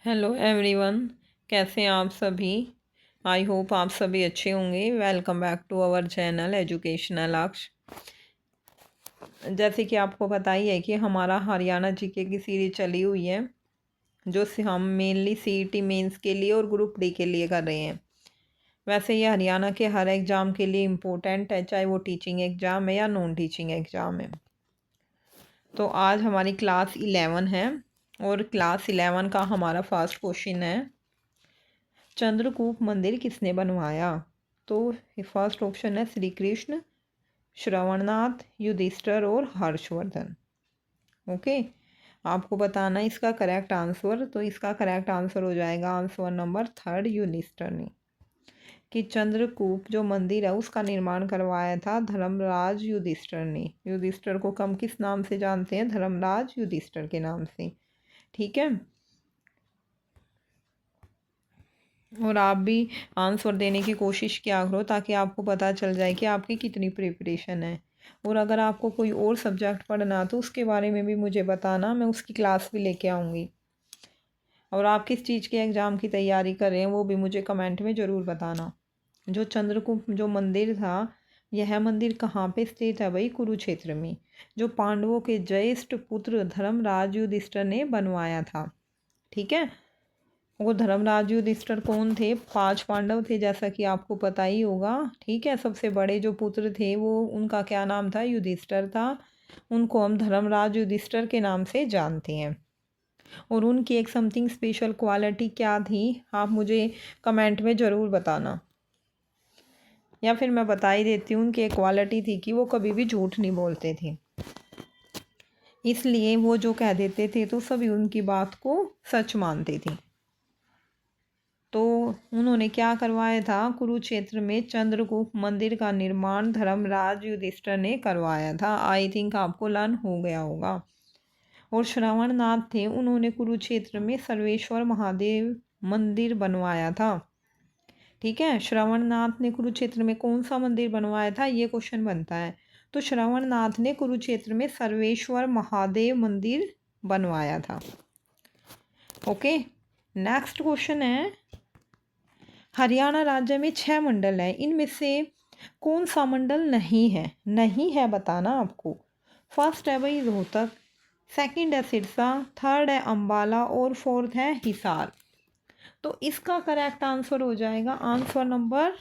Hello everyone, कैसे हैं आप सभी। आई होप आप सभी अच्छे होंगे। Welcome back to our channel educational Aksh. जैसे कि आपको पता ही है कि हमारा हरियाणा जीके की सीरीज चली हुई है, जो हम मेनली सीईटी मेंस के लिए और ग्रुप डी के लिए कर रहे हैं। वैसे ये हरियाणा के हर एग्ज़ाम के लिए इम्पोर्टेंट है, चाहे वो टीचिंग एग्ज़ाम है या नॉन टीचिंग एग्ज़ाम है। तो आज हमारी क्लास 11 है और क्लास 11 का हमारा फर्स्ट क्वेश्चन है, चंद्रकूप मंदिर किसने बनवाया। तो फर्स्ट ऑप्शन है श्री कृष्ण, श्रवणनाथ, युधिष्ठिर और हर्षवर्धन। ओके, आपको बताना इसका करेक्ट आंसर। तो इसका करेक्ट आंसर हो जाएगा आंसर नंबर 3 युधिष्ठिर ने। कि चंद्रकूप जो मंदिर है उसका निर्माण करवाया था धर्मराज युधिष्ठिर ने। युधिष्ठिर को हम किस नाम से जानते हैं? धर्मराज युधिष्ठिर के नाम से। ठीक है, और आप भी आंसर देने की कोशिश किया करो ताकि आपको पता चल जाए कि आपकी कितनी प्रिपरेशन है। और अगर आपको कोई और सब्जेक्ट पढ़ना तो उसके बारे में भी मुझे बताना, मैं उसकी क्लास भी लेके आऊँगी। और आप किस चीज़ के एग्ज़ाम की तैयारी कर रहे हैं वो भी मुझे कमेंट में ज़रूर बताना। जो चंद्रकूप जो मंदिर था, यह मंदिर कहाँ पे स्थित है भाई? कुरुक्षेत्र में। जो पांडवों के ज्येष्ठ पुत्र धर्मराज युधिष्ठिर ने बनवाया था। ठीक है, वो धर्मराज युधिष्ठिर कौन थे? 5 पांडव थे, जैसा कि आपको पता ही होगा। ठीक है, सबसे बड़े जो पुत्र थे वो, उनका क्या नाम था? युधिष्ठिर था। उनको हम धर्मराज युधिष्ठिर के नाम से जानते हैं। और उनकी एक समथिंग स्पेशल क्वालिटी क्या थी, आप मुझे कमेंट में ज़रूर बताना, या फिर मैं बता ही देती हूँ। उनकी एक क्वालिटी थी कि वो कभी भी झूठ नहीं बोलते थे, इसलिए वो जो कह देते थे तो सभी उनकी बात को सच मानते थे। तो उन्होंने क्या करवाया था? कुरुक्षेत्र में चंद्रगुप्त मंदिर का निर्माण धर्मराज युधिष्ठिर ने करवाया था। आई थिंक आपको लर्न हो गया होगा। और श्रवणनाथ थे, उन्होंने कुरुक्षेत्र में सर्वेश्वर महादेव मंदिर बनवाया था। ठीक है, श्रवणनाथ ने कुरुक्षेत्र में कौन सा मंदिर बनवाया था, ये क्वेश्चन बनता है। तो श्रवणनाथ ने कुरुक्षेत्र में सर्वेश्वर महादेव मंदिर बनवाया था। ओके, नेक्स्ट क्वेश्चन है, हरियाणा राज्य में 6 मंडल हैं, इनमें से कौन सा मंडल नहीं है? नहीं है बताना आपको। फर्स्ट है भाई रोहतक, सेकंड है सिरसा, थर्ड है अंबाला और फोर्थ है हिसार। तो इसका करेक्ट आंसर हो जाएगा आंसर नंबर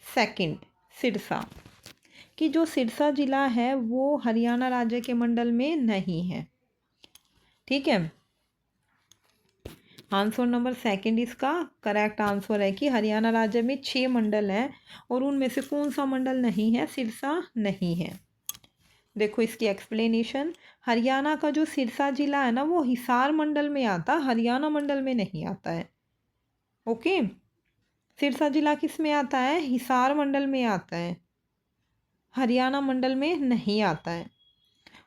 सेकंड, सिरसा। कि जो सिरसा जिला है वो हरियाणा राज्य के मंडल में नहीं है। ठीक है, आंसर नंबर सेकंड इसका करेक्ट आंसर है कि हरियाणा राज्य में 6 मंडल हैं और उनमें से कौन सा मंडल नहीं है? सिरसा नहीं है। देखो इसकी एक्सप्लेनेशन, हरियाणा का जो सिरसा जिला है ना वो हिसार मंडल में आता, हरियाणा मंडल में नहीं आता है। ओके, सिरसा जिला किस में आता है? हिसार मंडल में आता है, हरियाणा मंडल में नहीं आता है।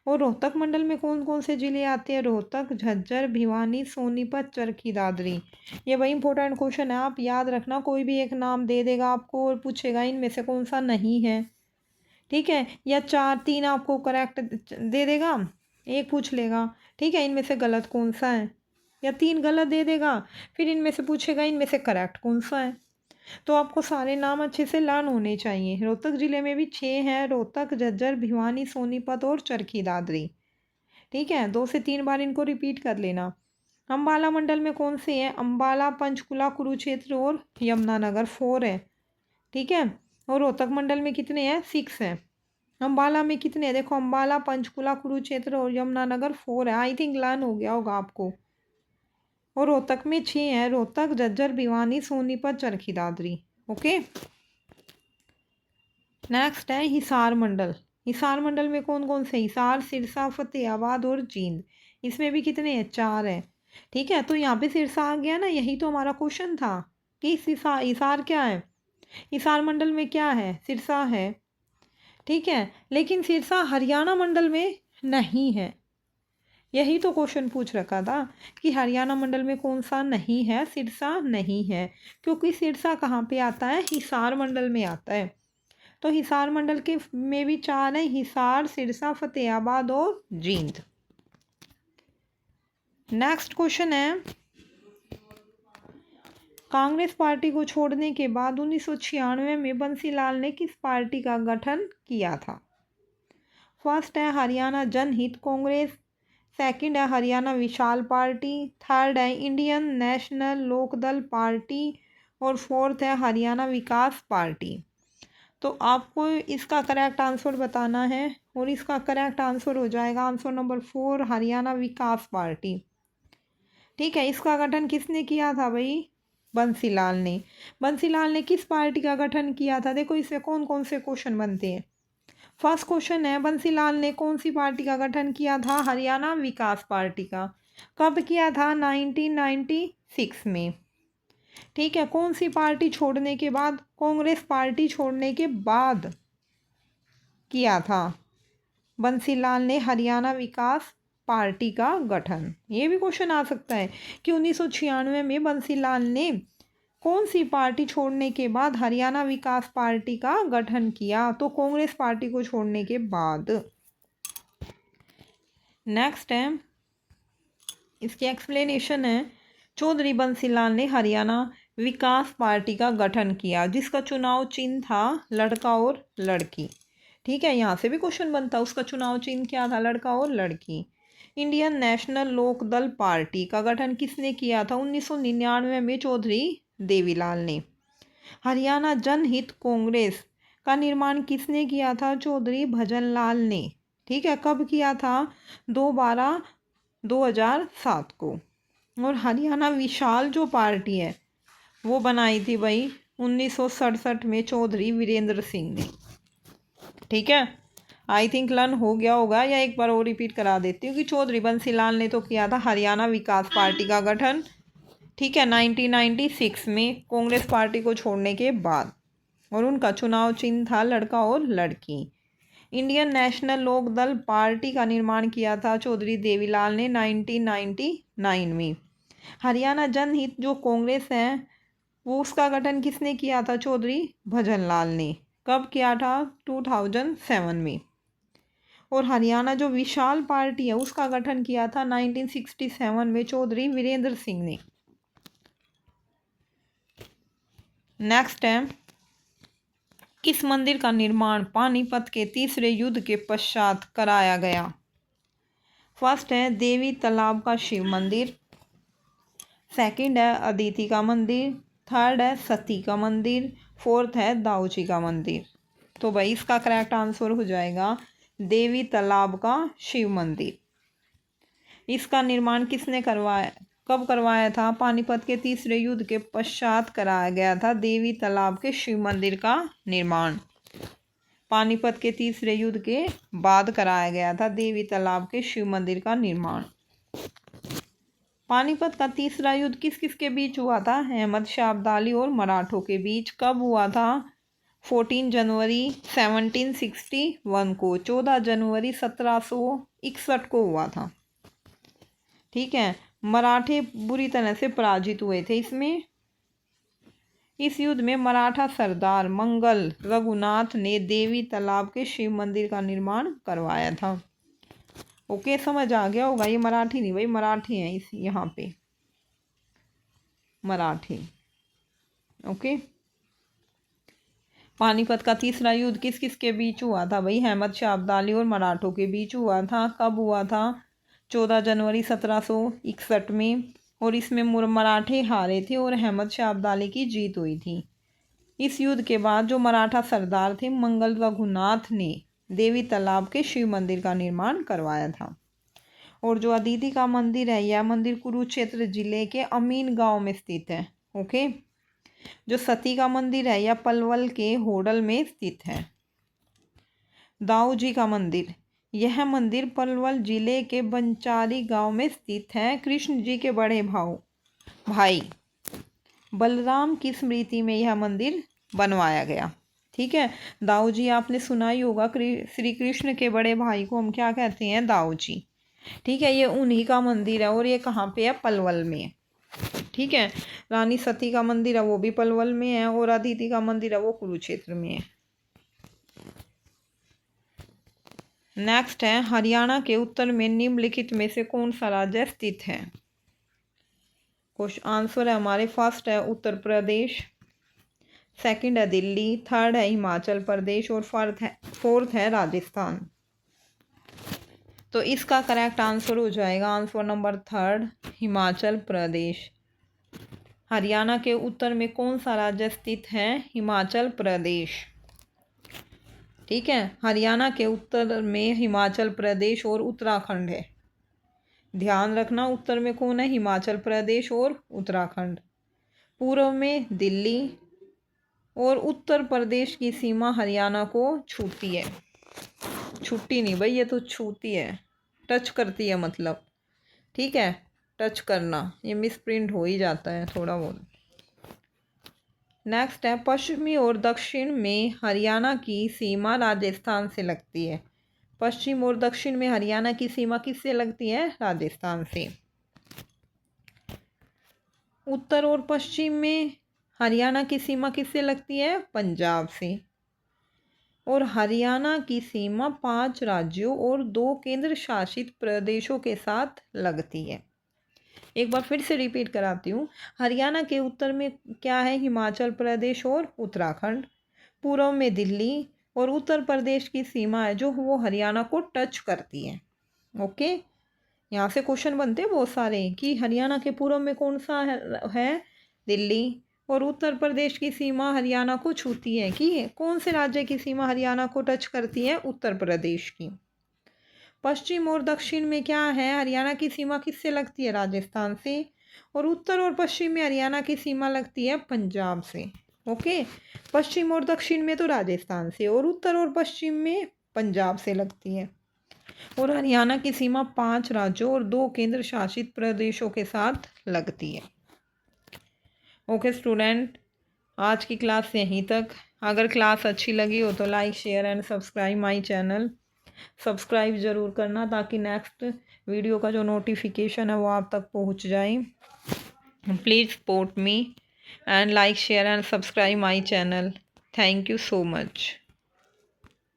और रोहतक मंडल में कौन कौन से ज़िले आते हैं? रोहतक, झज्जर, भिवानी, सोनीपत, चरखी दादरी। ये वही इंपॉर्टेंट क्वेश्चन है, आप याद रखना। कोई भी एक नाम दे देगा आपको और पूछेगा इनमें से कौन सा नहीं है। ठीक है, या 4-3 आपको करेक्ट दे देगा, एक पूछ लेगा ठीक है इनमें से गलत कौन सा है, या 3 गलत दे देगा, फिर इनमें से पूछेगा इनमें से करेक्ट कौन सा है। तो आपको सारे नाम अच्छे से लर्न होने चाहिए। रोहतक ज़िले में भी 6 हैं, रोहतक, झज्जर, भिवानी, सोनीपत और चरखी दादरी। ठीक है, 2 से 3 बार इनको रिपीट कर लेना। अम्बाला मंडल में कौन से हैं? अम्बाला, पंचकुला, कुरुक्षेत्र और यमुनानगर 4 है। ठीक है, और रोहतक मंडल में कितने हैं? 6 हैं। अम्बाला में कितने हैं? देखो अम्बाला, पंचकुला, कुरुक्षेत्र और यमुनानगर 4 है। आई थिंक लर्न हो गया होगा आपको। और रोहतक में 6 हैं, रोहतक, झज्जर, भिवानी, सोनीपत, चरखी दादरी। ओके, नेक्स्ट है हिसार मंडल। हिसार मंडल में कौन कौन से? हिसार, सिरसा, फतेहाबाद और जींद। इसमें भी कितने हैं? 4 हैं। ठीक है, तो यहाँ पे सिरसा आ गया ना, यही तो हमारा क्वेश्चन था कि हिसार, हिसार क्या है? हिसार मंडल में क्या है? सिरसा है। ठीक है, लेकिन सिरसा हरियाणा मंडल में नहीं है। यही तो क्वेश्चन पूछ रखा था कि हरियाणा मंडल में कौन सा नहीं है? सिरसा नहीं है, क्योंकि सिरसा कहाँ पे आता है? हिसार मंडल में आता है। तो हिसार मंडल के में भी 4 हैं, हिसार, सिरसा, फतेहाबाद और जींद। नेक्स्ट क्वेश्चन है, कांग्रेस पार्टी को छोड़ने के बाद 1996 में बंसीलाल ने किस पार्टी का गठन किया था? फर्स्ट है हरियाणा जनहित कांग्रेस, सेकंड है हरियाणा विशाल पार्टी, थर्ड है इंडियन नेशनल लोकदल पार्टी और फोर्थ है हरियाणा विकास पार्टी। तो आपको इसका करेक्ट आंसर बताना है और इसका करेक्ट आंसर हो जाएगा आंसर नंबर 4 हरियाणा विकास पार्टी। ठीक है, इसका गठन किसने किया था भाई? बंसीलाल ने। बंसीलाल ने किस पार्टी का गठन किया था? देखो इससे कौन कौन से क्वेश्चन बनते हैं। फर्स्ट क्वेश्चन है, बंसीलाल ने कौन सी पार्टी का गठन किया था? हरियाणा विकास पार्टी का। कब किया था? 1996 में। ठीक है, कौन सी पार्टी छोड़ने के बाद? कांग्रेस पार्टी छोड़ने के बाद किया था बंसीलाल ने हरियाणा विकास पार्टी का गठन। ये भी क्वेश्चन आ सकता है कि 1996 में बंसीलाल ने कौन सी पार्टी छोड़ने के बाद हरियाणा विकास पार्टी का गठन किया? तो कांग्रेस पार्टी को छोड़ने के बाद। नेक्स्ट है, इसकी एक्सप्लेनेशन है, चौधरी बंसीलाल ने हरियाणा विकास पार्टी का गठन किया जिसका चुनाव चिन्ह था लड़का और लड़की। ठीक है, यहाँ से भी क्वेश्चन बनता, उसका चुनाव चिन्ह क्या था? लड़का और लड़की। इंडियन नेशनल लोकदल पार्टी का गठन किसने किया था? 1999 में चौधरी देवीलाल ने। हरियाणा जनहित कांग्रेस का निर्माण किसने किया था? चौधरी भजनलाल ने। ठीक है, कब किया था? 2/12/2007 को। और हरियाणा विशाल जो पार्टी है वो बनाई थी भाई 1967 में चौधरी वीरेंद्र सिंह ने। ठीक है, आई थिंक लर्न हो गया होगा, या एक बार और रिपीट करा देती हूँ कि चौधरी बंसीलाल ने तो किया था हरियाणा विकास पार्टी का गठन। ठीक है, 1996 में कांग्रेस पार्टी को छोड़ने के बाद, और उनका चुनाव चिन्ह था लड़का और लड़की। इंडियन नेशनल लोकदल पार्टी का निर्माण किया था चौधरी देवीलाल ने 1999 में। हरियाणा जनहित जो कांग्रेस है वो उसका गठन किसने किया था? चौधरी भजनलाल ने। कब किया था? 2007 में। और हरियाणा जो विशाल पार्टी है उसका गठन किया था 1967 में चौधरी वीरेंद्र सिंह ने। नेक्स्ट है, किस मंदिर का निर्माण पानीपत के तीसरे युद्ध के पश्चात कराया गया? फर्स्ट है देवी तालाब का शिव मंदिर, सेकंड है अदिति का मंदिर, थर्ड है सती का मंदिर, फोर्थ है दाऊजी का मंदिर। तो भाई इसका करेक्ट आंसर हो जाएगा देवी तालाब का शिव मंदिर। इसका निर्माण किसने करवाया, कब करवाया था? पानीपत के तीसरे युद्ध के पश्चात कराया गया था देवी तालाब के शिव मंदिर का निर्माण। पानीपत के तीसरे युद्ध के बाद कराया गया था देवी तालाब के शिव मंदिर का निर्माण। पानीपत का तीसरा युद्ध किस किस के बीच हुआ था? अहमद शाह अब्दाली और मराठों के बीच। कब हुआ था? 14 जनवरी 1761 को। 14 जनवरी 1761 को हुआ था। ठीक है, मराठे बुरी तरह से पराजित हुए थे इसमें। इस युद्ध में मराठा सरदार मंगल रघुनाथ ने देवी तालाब के शिव मंदिर का निर्माण करवाया था। ओके, समझ आ गया होगा। ये मराठी नहीं भाई, मराठी हैं इस यहाँ पे, मराठी। ओके, पानीपत का तीसरा युद्ध किस किस के बीच हुआ था भाई? अहमद शाह अब्दाली और मराठों के बीच हुआ था। कब हुआ था? 14 जनवरी 1761 में। और इसमें मराठे हारे थे और अहमद शाह अब्दाली की जीत हुई थी। इस युद्ध के बाद जो मराठा सरदार थे मंगल रघुनाथ ने देवी तालाब के शिव मंदिर का निर्माण करवाया था। और जो अदिति का मंदिर है यह मंदिर कुरुक्षेत्र जिले के अमीन गांव में स्थित है। ओके, जो सती का मंदिर है यह पलवल के होडल में स्थित है। दाऊ जी का मंदिर, यह मंदिर पलवल जिले के बंचारी गांव में स्थित है। कृष्ण जी के बड़े भाई बलराम की स्मृति में यह मंदिर बनवाया गया। ठीक है, दाऊ जी आपने सुना ही होगा, श्री कृष्ण के बड़े भाई को हम क्या कहते हैं? दाऊ जी। ठीक है, ये उन्हीं का मंदिर है और ये कहाँ पे है? पलवल में। ठीक है, रानी सती का मंदिर है वो भी पलवल में है और अदिति का मंदिर है वो कुरुक्षेत्र में है। नेक्स्ट है, हरियाणा के उत्तर में निम्नलिखित में से कौन सा राज्य स्थित है? क्वेश्चन आंसर है हमारे फर्स्ट है उत्तर प्रदेश, सेकंड है दिल्ली, थर्ड है हिमाचल प्रदेश और फोर्थ है राजस्थान। तो इसका करेक्ट आंसर हो जाएगा answer number third, Himachal Pradesh. Haryana के उत्तर में कौन सा राज्य स्थित है? हिमाचल प्रदेश। ठीक है, हरियाणा के उत्तर में हिमाचल प्रदेश और उत्तराखंड है। ध्यान रखना, उत्तर में कौन है? हिमाचल प्रदेश और उत्तराखंड। पूर्व में दिल्ली और उत्तर प्रदेश की सीमा हरियाणा को छूती है। छूती नहीं भाई, ये तो छूती है, टच करती है मतलब। ठीक है, टच करना, ये मिसप्रिंट हो ही जाता है थोड़ा बहुत। नेक्स्ट है पश्चिमी और दक्षिण में हरियाणा की सीमा राजस्थान से लगती है। पश्चिम और दक्षिण में हरियाणा की सीमा किससे लगती है? राजस्थान से। उत्तर और पश्चिम में हरियाणा की सीमा किससे लगती है? पंजाब से। और हरियाणा की सीमा 5 राज्यों और 2 केंद्र शासित प्रदेशों के साथ लगती है। एक बार फिर से रिपीट कराती हूँ। हरियाणा के उत्तर में क्या है? हिमाचल प्रदेश और उत्तराखंड। पूर्व में दिल्ली और उत्तर प्रदेश की सीमा है जो वो हरियाणा को टच करती है। ओके, यहाँ से क्वेश्चन बनते हैं बहुत सारे कि हरियाणा के पूर्व में कौन सा है? दिल्ली। और उत्तर प्रदेश की सीमा हरियाणा को छूती है कि कौन से राज्य की सीमा हरियाणा को टच करती है? उत्तर प्रदेश की। पश्चिम और दक्षिण में क्या है? हरियाणा की सीमा किससे लगती है? राजस्थान से। और उत्तर और पश्चिम में हरियाणा की सीमा लगती है पंजाब से। ओके, पश्चिम और दक्षिण में तो राजस्थान से, और उत्तर और पश्चिम में पंजाब से लगती है। और हरियाणा की सीमा 5 राज्यों और 2 केंद्र शासित प्रदेशों के साथ लगती है। ओके स्टूडेंट, आज की क्लास यहीं तक। अगर क्लास अच्छी लगी हो तो like share and subscribe my channel. Subscribe ज़रूर करना ताकि नेक्स्ट वीडियो का जो नोटिफिकेशन है वो आप तक पहुंच जाए। Please support me and like share and subscribe my channel. Thank you so much.